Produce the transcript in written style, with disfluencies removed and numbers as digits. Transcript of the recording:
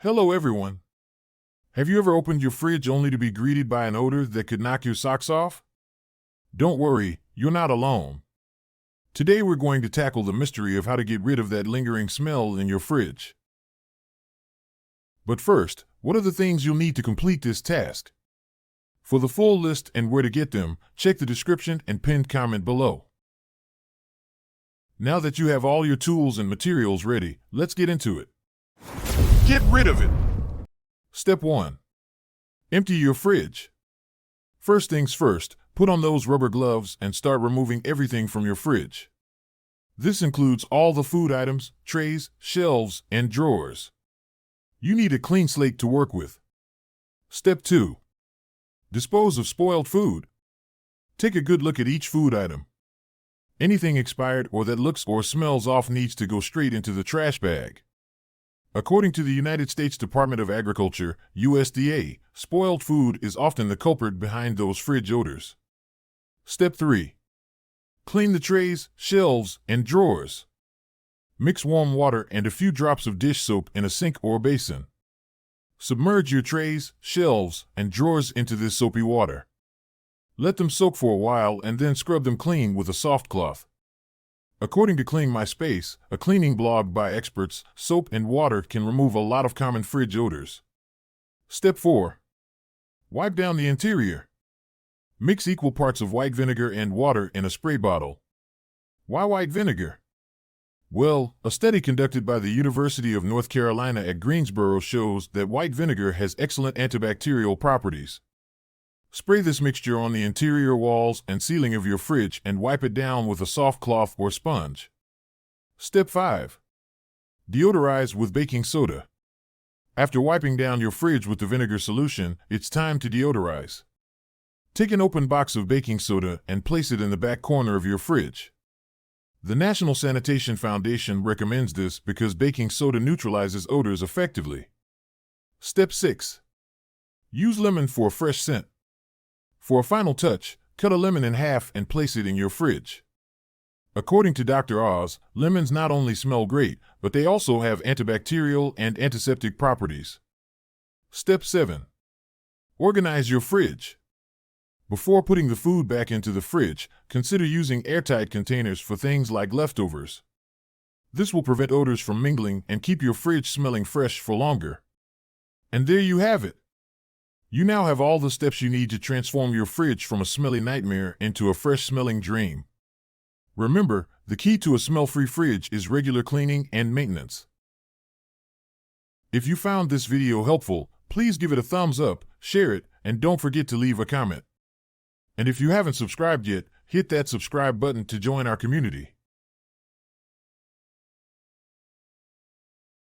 Hello everyone. Have you ever opened your fridge only to be greeted by an odor that could knock your socks off? Don't worry, you're not alone. Today we're going to tackle the mystery of how to get rid of that lingering smell in your fridge. But first, what are the things you'll need to complete this task? For the full list and where to get them, check the description and pinned comment below. Now that you have all your tools and materials ready, let's get into it. Get rid of it! Step 1. Empty your fridge. First things first, put on those rubber gloves and start removing everything from your fridge. This includes all the food items, trays, shelves, and drawers. You need a clean slate to work with. Step 2. Dispose of spoiled food. Take a good look at each food item. Anything expired or that looks or smells off needs to go straight into the trash bag. According to the United States Department of Agriculture, USDA, spoiled food is often the culprit behind those fridge odors. Step 3. Clean the trays, shelves, and drawers. Mix warm water and a few drops of dish soap in a sink or basin. Submerge your trays, shelves, and drawers into this soapy water. Let them soak for a while and then scrub them clean with a soft cloth. According to Clean My Space, a cleaning blog by experts, soap and water can remove a lot of common fridge odors. Step 4. Wipe down the interior. Mix equal parts of white vinegar and water in a spray bottle. Why white vinegar? Well, a study conducted by the University of North Carolina at Greensboro shows that white vinegar has excellent antibacterial properties. Spray this mixture on the interior walls and ceiling of your fridge and wipe it down with a soft cloth or sponge. Step 5. Deodorize with baking soda. After wiping down your fridge with the vinegar solution, it's time to deodorize. Take an open box of baking soda and place it in the back corner of your fridge. The National Sanitation Foundation recommends this because baking soda neutralizes odors effectively. Step 6. Use lemon for a fresh scent. For a final touch, cut a lemon in half and place it in your fridge. According to Dr. Oz, lemons not only smell great, but they also have antibacterial and antiseptic properties. Step 7. Organize your fridge. Before putting the food back into the fridge, consider using airtight containers for things like leftovers. This will prevent odors from mingling and keep your fridge smelling fresh for longer. And there you have it. You now have all the steps you need to transform your fridge from a smelly nightmare into a fresh-smelling dream. Remember, the key to a smell-free fridge is regular cleaning and maintenance. If you found this video helpful, please give it a thumbs up, share it, and don't forget to leave a comment. And if you haven't subscribed yet, hit that subscribe button to join our community.